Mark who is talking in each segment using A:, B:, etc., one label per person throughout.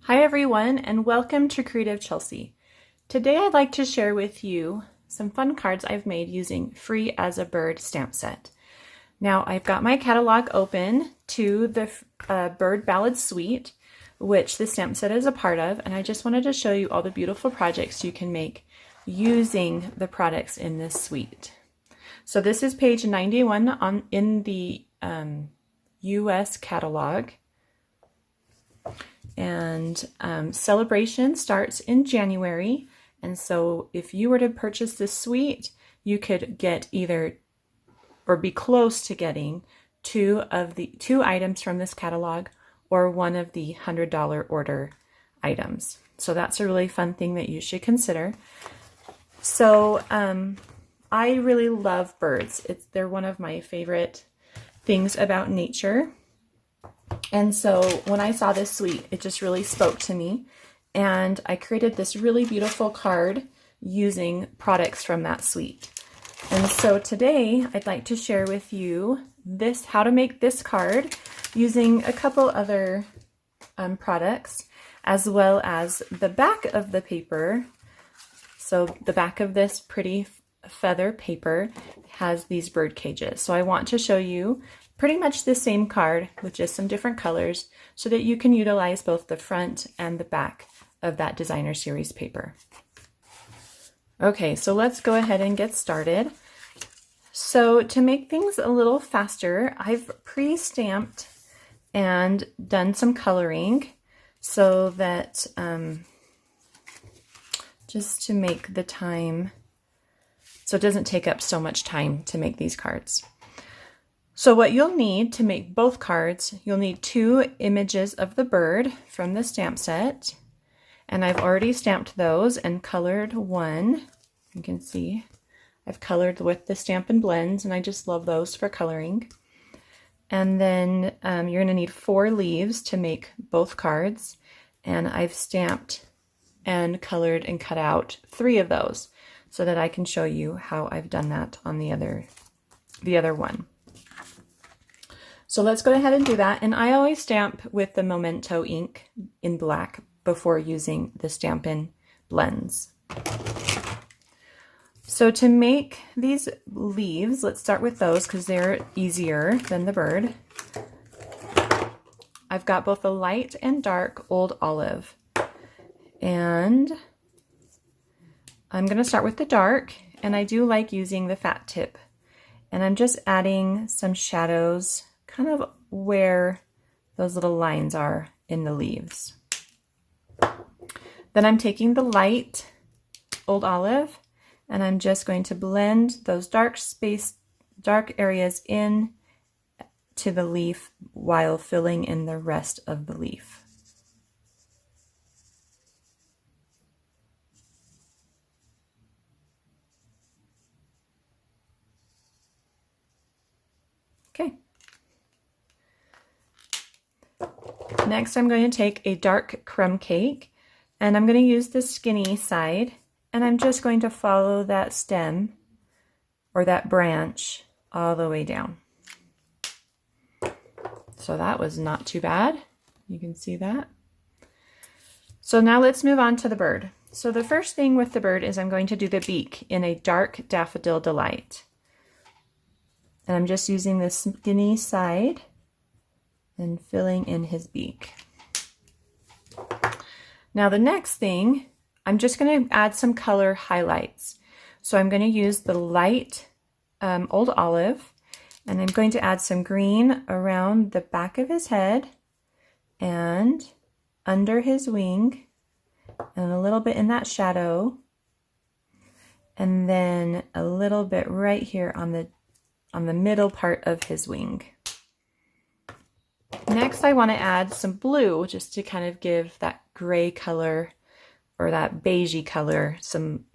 A: Hi everyone, and welcome to Creative Chelsea. Today I'd like to share with you some fun cards I've made using Free as a Bird stamp set. Now I've got my catalog open to the Bird Ballad Suite, which the stamp set is a part of, and I just wanted to show you all the beautiful projects you can make using the products in this suite. So this is page 91 in the US catalog. And Sale-a-bration starts in January, and so if you were to purchase this suite, you could get either or be close to getting two items from this catalog or one of the $100 order items. So that's a really fun thing that you should consider. So I really love birds. They're one of my favorite things about nature. And so when I saw this suite, it just really spoke to me, and I created this really beautiful card using products from that suite. And so today I'd like to share with you how to make this card using a couple other products, as well as the back of the paper. So the back of this pretty feather paper has these bird cages. So I want to show you pretty much the same card with just some different colors so that you can utilize both the front and the back of that designer series paper. Okay, so let's go ahead and get started. So to make things a little faster, I've pre-stamped and done some coloring so that just to make the time, so it doesn't take up so much time to make these cards. So what you'll need to make both cards, you'll need 2 images of the bird from the stamp set. And I've already stamped those and colored one. You can see I've colored with the Stampin' Blends, and I just love those for coloring. And then you're going to need 4 leaves to make both cards. And I've stamped and colored and cut out 3 of those so that I can show you how I've done that on the other one. So let's go ahead and do that. And I always stamp with the Memento ink in black before using the Stampin' Blends. So to make these leaves, let's start with those because they're easier than the bird. I've got both a light and dark old olive. And I'm going to start with the dark, and I do like using the fat tip. And I'm just adding some shadows kind of where those little lines are in the leaves. Then I'm taking the light old olive, and I'm just going to blend those dark areas in to the leaf while filling in the rest of the leaf. Okay. Next, I'm going to take a dark crumb cake, and I'm going to use the skinny side, and I'm just going to follow that stem or that branch all the way down. So that was not too bad. You can see that. So now let's move on to the bird. So the first thing with the bird is I'm going to do the beak in a dark Daffodil Delight. And I'm just using the skinny side and filling in his beak. Now the next thing, I'm just going to add some color highlights. So I'm going to use the light old olive, and I'm going to add some green around the back of his head and under his wing, and a little bit in that shadow, and then a little bit right here on the middle part of his wing. Next, I want to add some blue just to kind of give that gray color or that beigey color some,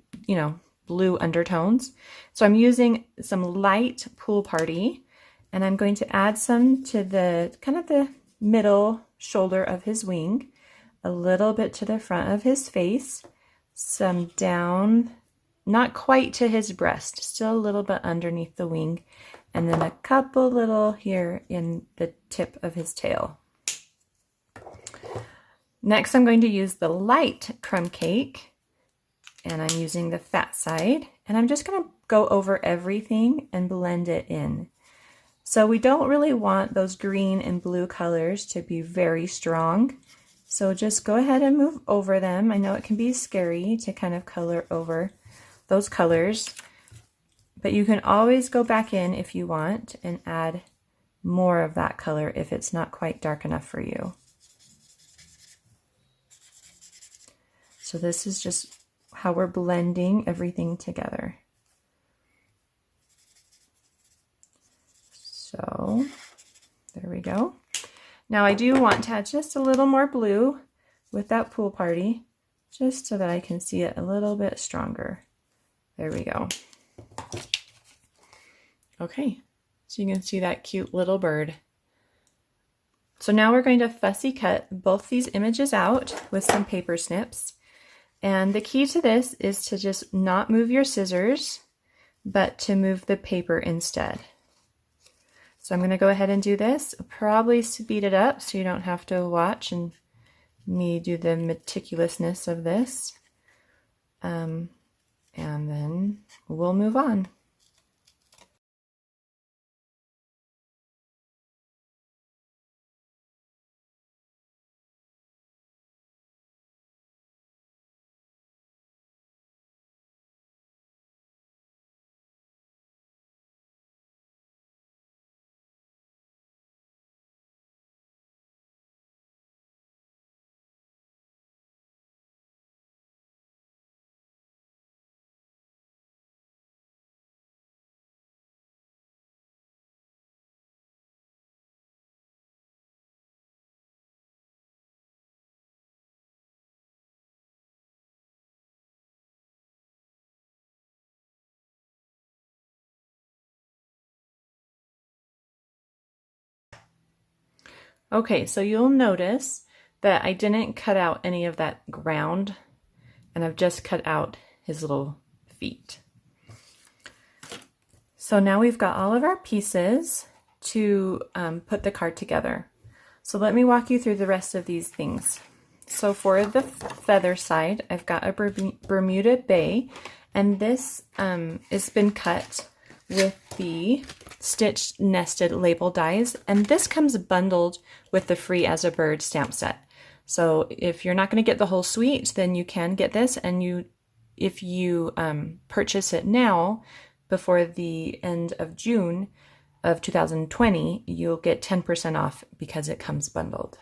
A: blue undertones. So I'm using some light Pool Party, and I'm going to add some to the kind of the middle shoulder of his wing, a little bit to the front of his face, some down, not quite to his breast, still a little bit underneath the wing, and then a couple little here in the tip of his tail. Next, I'm going to use the light crumb cake, and I'm using the fat side, and I'm just going to go over everything and blend it in. So we don't really want those green and blue colors to be very strong. So just go ahead and move over them. I know it can be scary to kind of color over those colors, but you can always go back in if you want and add more of that color if it's not quite dark enough for you. So this is just how we're blending everything together. So there we go. Now I do want to add just a little more blue with that pool party, just so that I can see it a little bit stronger. There we go. Okay, so you can see that cute little bird. So now we're going to fussy cut both these images out with some paper snips. And the key to this is to just not move your scissors, but to move the paper instead. So I'm going to go ahead and do this, probably speed it up so you don't have to watch and me do the meticulousness of this. And then we'll move on. Okay, so you'll notice that I didn't cut out any of that ground, and I've just cut out his little feet. So now we've got all of our pieces to put the card together. So let me walk you through the rest of these things. So for the feather side, I've got a Bermuda Bay, and this has been cut with the stitched nested label dies, and this comes bundled with the free As a Bird stamp set. So if you're not going to get the whole suite, then you can get this, and if you purchase it now before the end of June of 2020, you'll get 10% off because it comes bundled.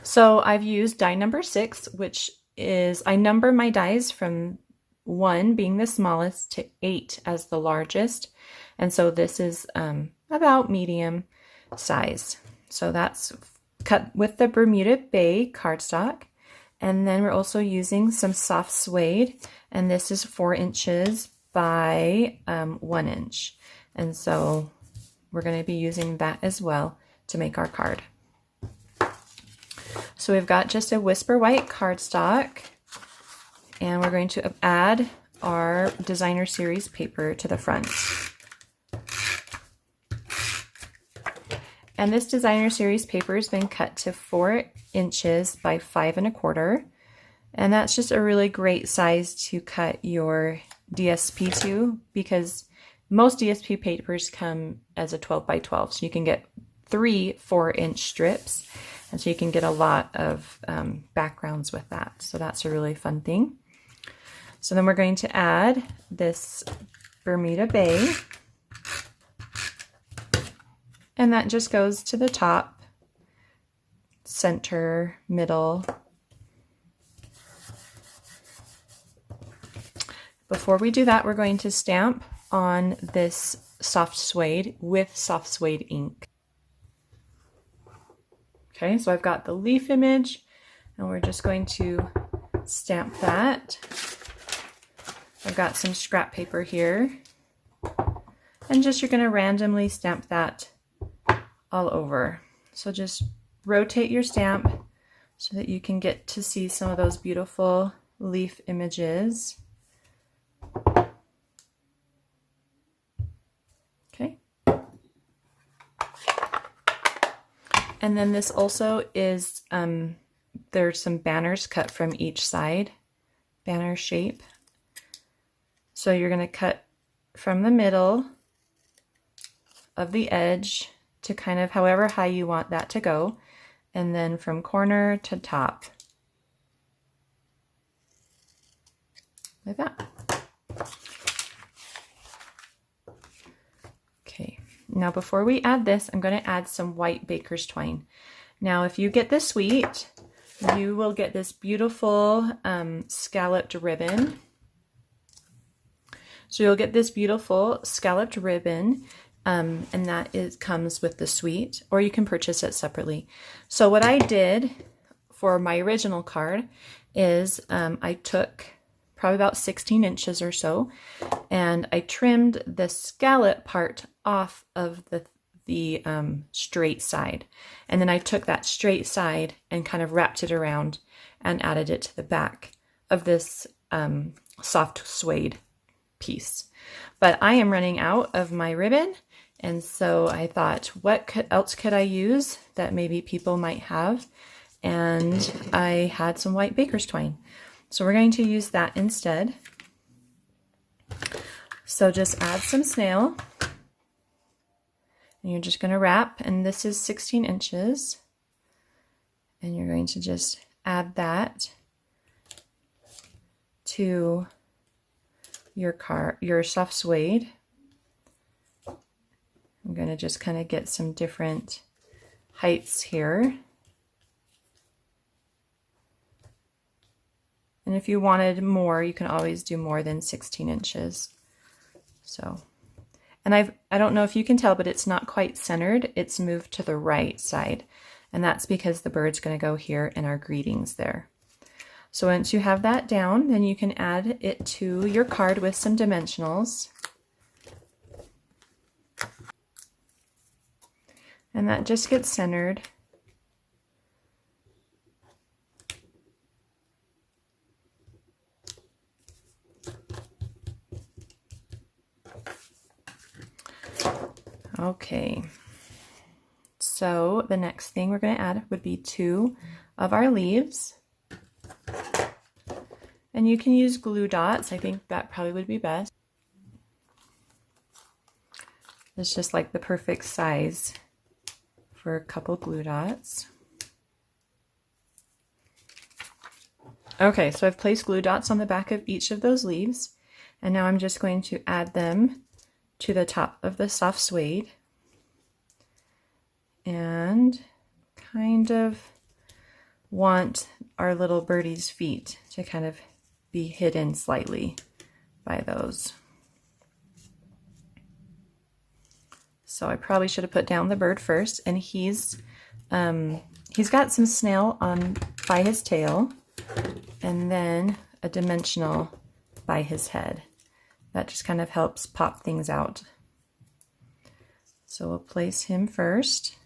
A: So I've used die number 6, which is, I number my dies from 1 being the smallest to 8 as the largest. And so this is about medium size. So that's cut with the Bermuda Bay cardstock. And then we're also using some soft suede, and this is 4 inches by 1 inch. And so we're going to be using that as well to make our card. So we've got just a Whisper White cardstock, and we're going to add our designer series paper to the front. And this designer series paper has been cut to 4 inches by 5 1/4. And that's just a really great size to cut your DSP to, because most DSP papers come as a 12 by 12. So you can get 3 4-inch strips. And so you can get a lot of backgrounds with that. So that's a really fun thing. So then we're going to add this Bermuda Bay. And that just goes to the top, center, middle. Before we do that, we're going to stamp on this soft suede with soft suede ink. Okay, so I've got the leaf image, and we're just going to stamp that. I've got some scrap paper here, and just you're going to randomly stamp that all over. So just rotate your stamp so that you can get to see some of those beautiful leaf images. Okay. And then this also is, there's some banners cut from each side, banner shape. So you're going to cut from the middle of the edge to kind of however high you want that to go, and then from corner to top, like that. Okay, now before we add this, I'm going to add some white baker's twine. Now if you get this suite, you will get this beautiful scalloped ribbon. So you'll get this beautiful scalloped ribbon, and that comes with the suite, or you can purchase it separately. So what I did for my original card is I took probably about 16 inches or so, and I trimmed the scallop part off of the straight side. And then I took that straight side and kind of wrapped it around and added it to the back of this soft suede piece. But I am running out of my ribbon, and so I thought, what else could I use that maybe people might have? And I had some white baker's twine. So we're going to use that instead. So just add some snail. And you're just going to wrap, and this is 16 inches. And you're going to just add that to your soft suede. I'm going to just kind of get some different heights here. And if you wanted more, you can always do more than 16 inches. So, and I don't know if you can tell, but it's not quite centered. It's moved to the right side. And that's because the bird's going to go here and our greetings there. So once you have that down, then you can add it to your card with some dimensionals. And that just gets centered. Okay, so the next thing we're going to add would be 2 of our leaves. And you can use glue dots. I think that probably would be best. It's just like the perfect size for a couple glue dots. Okay, so I've placed glue dots on the back of each of those leaves, and now I'm just going to add them to the top of the soft suede and kind of want our little birdie's feet to kind of be hidden slightly by those. So I probably should have put down the bird first, and he's got some snail on by his tail and then a dimensional by his head. That just kind of helps pop things out. So we'll place him first,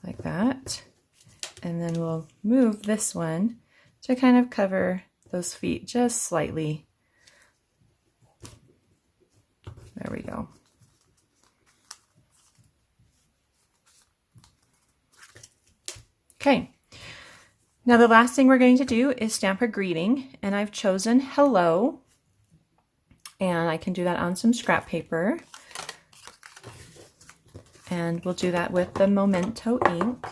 A: like that. And then we'll move this one to kind of cover those feet just slightly. There we go. Okay. Now the last thing we're going to do is stamp a greeting, and I've chosen hello, and I can do that on some scrap paper, and we'll do that with the Memento ink.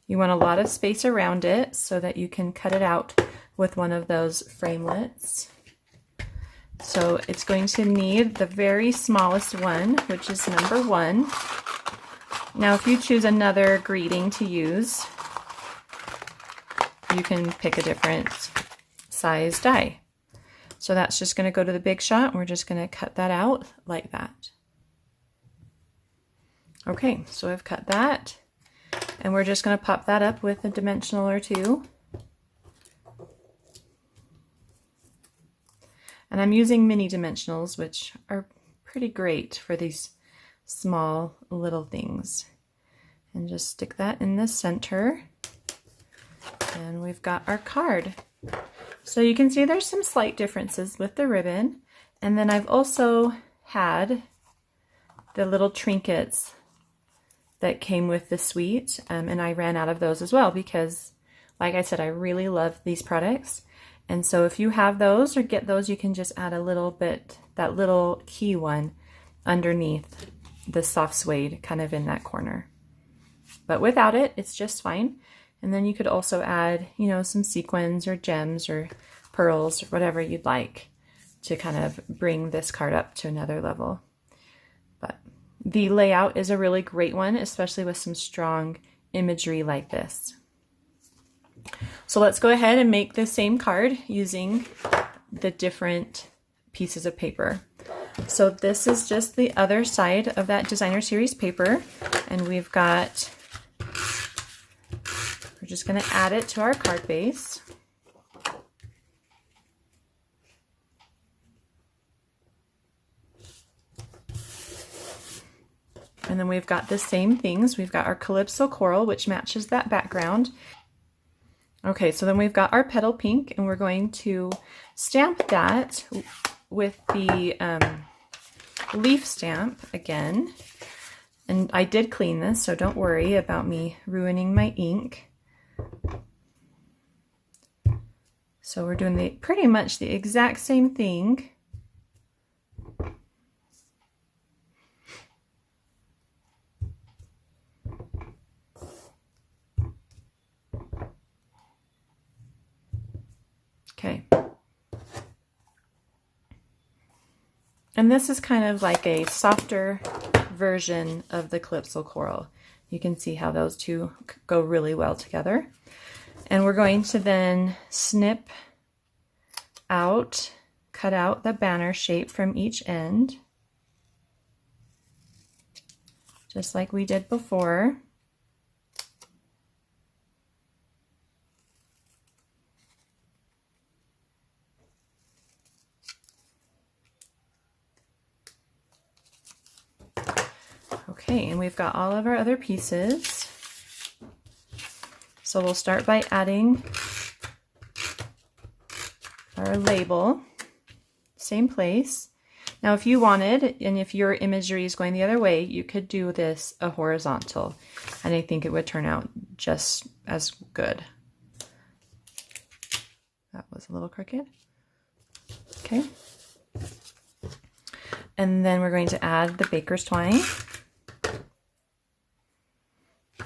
A: You want a lot of space around it so that you can cut it out with one of those framelits. So it's going to need the very smallest one, which is number 1. Now if you choose another greeting to use, you can pick a different size die. So that's just going to go to the Big Shot, and we're just going to cut that out like that. Okay, so I've cut that, and we're just going to pop that up with a dimensional or 2. And I'm using mini dimensionals, which are pretty great for these small little things. And just stick that in the center. And we've got our card. So you can see there's some slight differences with the ribbon. And then I've also had the little trinkets that came with the suite, and I ran out of those as well because, like I said, I really love these products. And so if you have those or get those, you can just add a little bit, that little key one underneath the soft suede, kind of in that corner. But without it, it's just fine. And then you could also add, you know, some sequins or gems or pearls or whatever you'd like to kind of bring this card up to another level. But the layout is a really great one, especially with some strong imagery like this. So let's go ahead and make the same card using the different pieces of paper. So this is just the other side of that designer series paper, and we're just going to add it to our card base. And then we've got the same things. We've got our Calypso Coral, which matches that background. Okay, so then we've got our petal pink, and we're going to stamp that with the leaf stamp again. And I did clean this, so don't worry about me ruining my ink. So we're doing pretty much the exact same thing. Okay. And this is kind of like a softer version of the Calypso Coral. You can see how those two go really well together. And we're going to then snip out, cut out the banner shape from each end, just like we did before. Okay, and we've got all of our other pieces. So we'll start by adding our label, same place. Now if you wanted, and if your imagery is going the other way, you could do this a horizontal, and I think it would turn out just as good. That was a little crooked. Okay. And then we're going to add the baker's twine.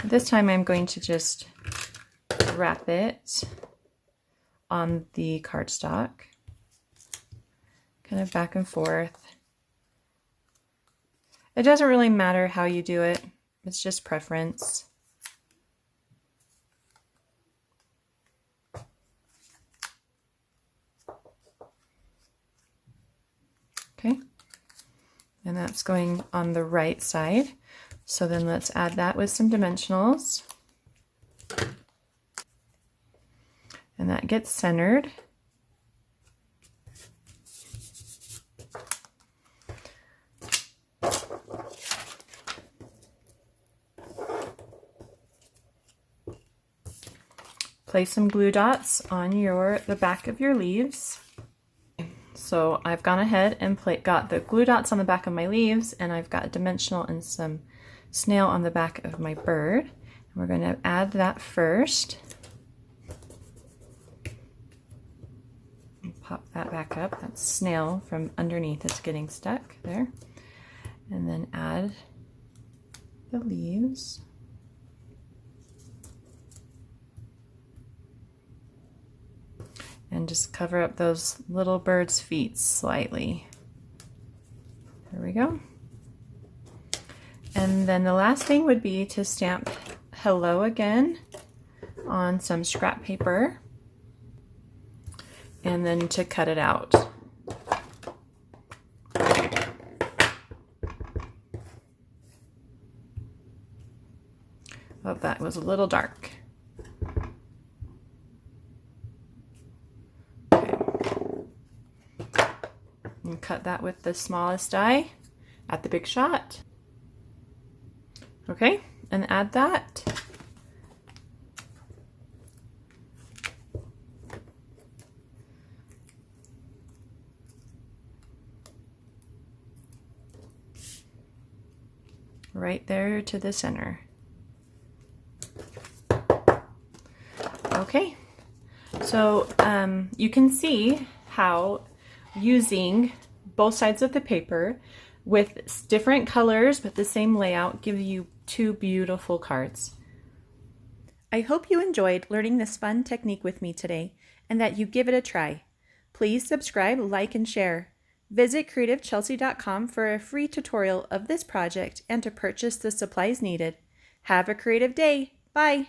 A: This time I'm going to just wrap it on the cardstock, kind of back and forth. It doesn't really matter how you do it, it's just preference. Okay, and that's going on the right side. So then let's add that with some dimensionals. And that gets centered. Place some glue dots on the back of your leaves. So I've gone ahead and got the glue dots on the back of my leaves, and I've got a dimensional and some snail on the back of my bird. And we're going to add that first. Pop that back up. That snail from underneath is getting stuck there. And then add the leaves. And just cover up those little bird's feet slightly. There we go. And then the last thing would be to stamp hello again on some scrap paper, and then to cut it out. Oh, that was a little dark. Okay. And cut that with the smallest die at the big shot. Okay, and add that. right there to the center. Okay, so you can see how using both sides of the paper with different colors but the same layout give you two beautiful cards. I hope you enjoyed learning this fun technique with me today and that you give it a try. Please subscribe, like, and share. Visit creativechelsea.com for a free tutorial of this project and to purchase the supplies needed. Have a creative day. Bye!